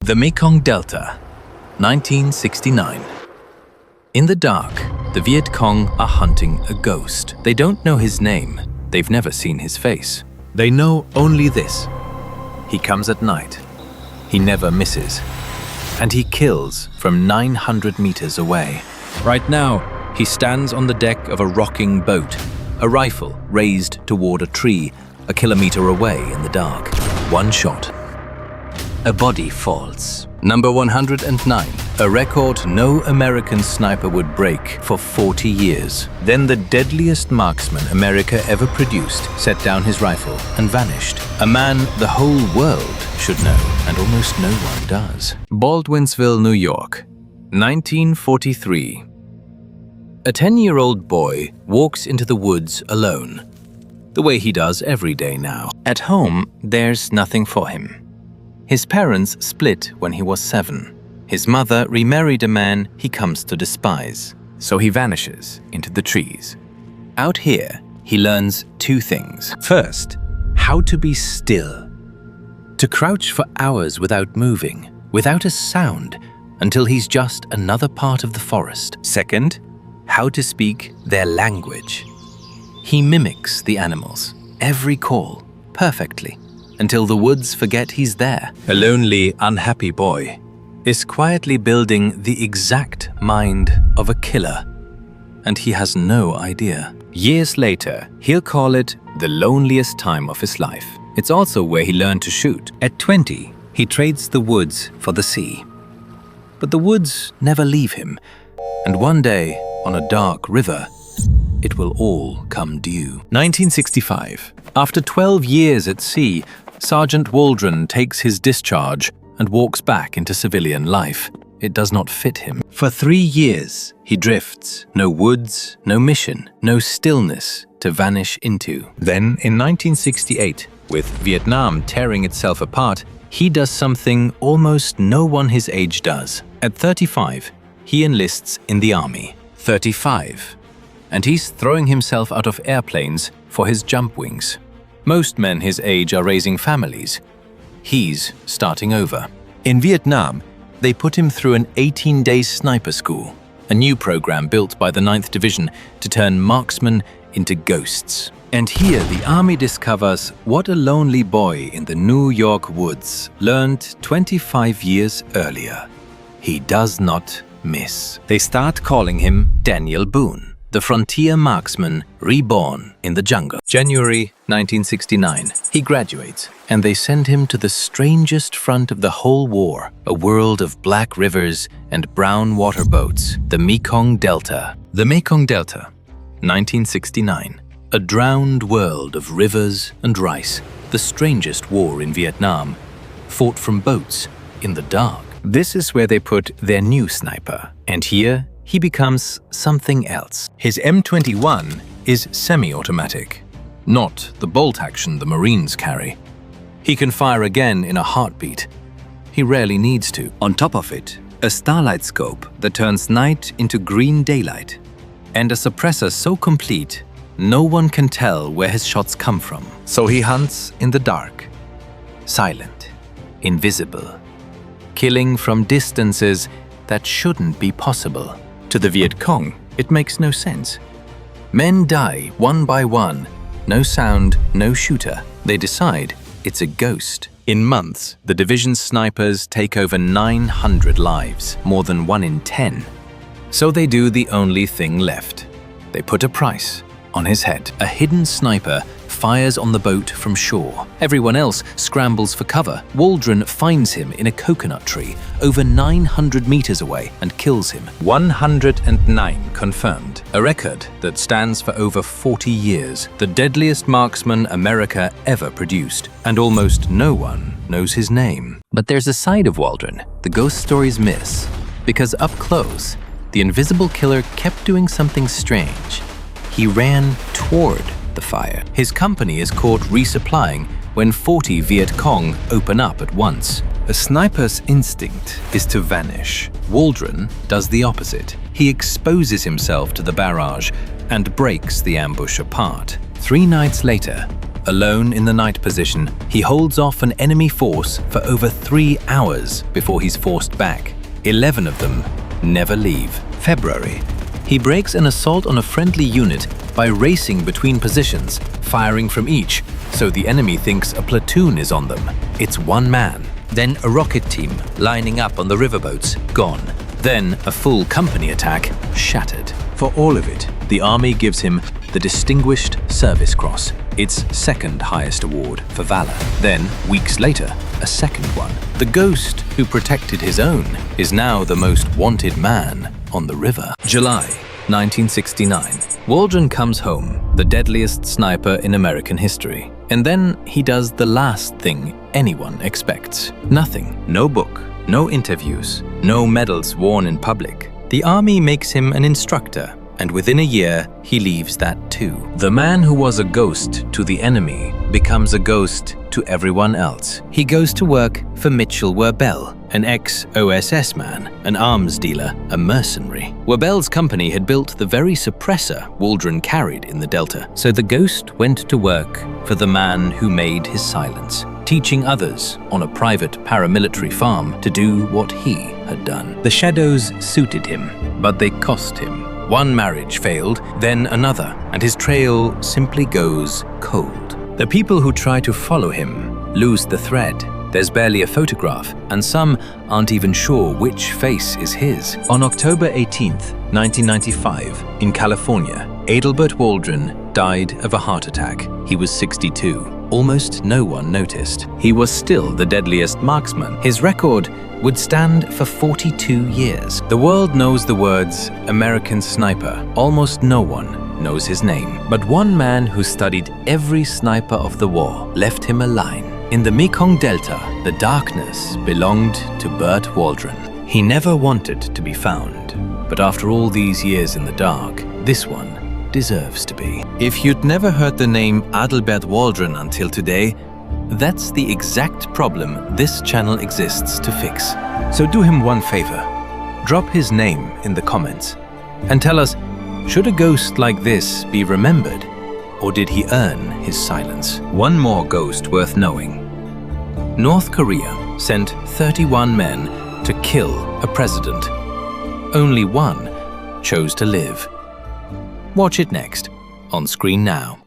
The Mekong Delta, 1969. In the dark, the Viet Cong are hunting a ghost. They don't know his name. They've never seen his face. They know only this. He comes at night. He never misses. And he kills from 900 meters away. Right now, he stands on the deck of a rocking boat, a rifle raised toward a tree, a kilometer away in the dark. One shot. A body falls. Number 109, a record no American sniper would break for 40 years. Then the deadliest marksman America ever produced set down his rifle and vanished. A man the whole world should know, and almost no one does. Baldwinsville, New York, 1943. A 10-year-old boy walks into the woods alone, the way he does every day now. At home, there's nothing for him. His parents split when he was 7. His mother remarried a man he comes to despise, so he vanishes into the trees. Out here, he learns 2 things. First, how to be still. To crouch for hours without moving, without a sound, until he's just another part of the forest. Second, how to speak their language. He mimics the animals, every call, perfectly, until the woods forget he's there. A lonely, unhappy boy is quietly building the exact mind of a killer, and he has no idea. Years later, he'll call it the loneliest time of his life. It's also where he learned to shoot. At 20, he trades the woods for the sea. But the woods never leave him, and one day, on a dark river, it will all come due. 1965. After 12 years at sea, Sergeant Waldron takes his discharge and walks back into civilian life. It does not fit him. For 3 years, he drifts. No woods, no mission, no stillness to vanish into. Then, in 1968, with Vietnam tearing itself apart, he does something almost no one his age does. At 35, he enlists in the army. 35. And he's throwing himself out of airplanes for his jump wings. Most men his age are raising families. He's starting over. In Vietnam, they put him through an 18-day sniper school, a new program built by the 9th Division to turn marksmen into ghosts. And here the army discovers what a lonely boy in the New York woods learned 25 years earlier. He does not miss. They start calling him Daniel Boone, the frontier marksman reborn in the jungle. January 1969. He graduates, and they send him to the strangest front of the whole war, a world of black rivers and brown water boats, the Mekong Delta. The Mekong Delta, 1969. A drowned world of rivers and rice, the strangest war in Vietnam, fought from boats in the dark. This is where they put their new sniper, and here he becomes something else. His M21 is semi-automatic, not the bolt action the Marines carry. He can fire again in a heartbeat. He rarely needs to. On top of it, a starlight scope that turns night into green daylight, and a suppressor so complete no one can tell where his shots come from. So he hunts in the dark, silent, invisible, killing from distances that shouldn't be possible. To the Viet Cong, it makes no sense. Men die one by one, no sound, no shooter. They decide it's a ghost. In months, the division's snipers take over 900 lives, more than 1 in 10. So they do the only thing left. They put a price on his head. A hidden sniper fires on the boat from shore. Everyone else scrambles for cover. Waldron finds him in a coconut tree over 900 meters away and kills him. 109 confirmed, a record that stands for over 40 years. The deadliest marksman America ever produced, and almost no one knows his name. But there's a side of Waldron the ghost stories miss, because up close, the invisible killer kept doing something strange. He ran toward the fire. His company is caught resupplying when 40 Viet Cong open up at once. A sniper's instinct is to vanish. Waldron does the opposite. He exposes himself to the barrage and breaks the ambush apart. 3 nights later, Alone in the night position, he holds off an enemy force for over 3 hours before he's forced back. 11 of them never leave. February. He breaks an assault on a friendly unit by racing between positions, firing from each, so the enemy thinks a platoon is on them. It's one man. Then a rocket team lining up on the riverboats, gone. Then a full company attack, shattered. For all of it, the army gives him the Distinguished Service Cross, its second highest award for valor. Then, weeks later, a second one. The ghost who protected his own is now the most wanted man on the river. July 1969. Waldron comes home, the deadliest sniper in American history. And then he does the last thing anyone expects. Nothing. No book, no interviews, no medals worn in public. The army makes him an instructor, and within a year, he leaves that too. The man who was a ghost to the enemy becomes a ghost to everyone else. He goes to work for Mitchell Werbel, an ex-OSS man, an arms dealer, a mercenary. Werbel's company had built the very suppressor Waldron carried in the Delta, so the ghost went to work for the man who made his silence, teaching others on a private paramilitary farm to do what he had done. The shadows suited him, but they cost him. One marriage failed, then another, and his trail simply goes cold. The people who try to follow him lose the thread. There's barely a photograph, and some aren't even sure which face is his. On October 18th, 1995, in California, Adelbert Waldron died of a heart attack. He was 62. Almost no one noticed. He was still the deadliest marksman. His record would stand for 42 years. The world knows the words American sniper. Almost no one knows his name. But one man who studied every sniper of the war left him a line. In the Mekong Delta, the darkness belonged to Bert Waldron. He never wanted to be found, but after all these years in the dark, this one deserves to be. If you'd never heard the name Adelbert Waldron until today, that's the exact problem this channel exists to fix. So do him one favor. Drop his name in the comments and tell us, should a ghost like this be remembered, or did he earn his silence? One more ghost worth knowing. North Korea sent 31 men to kill a president. Only one chose to live. Watch it next, on screen now.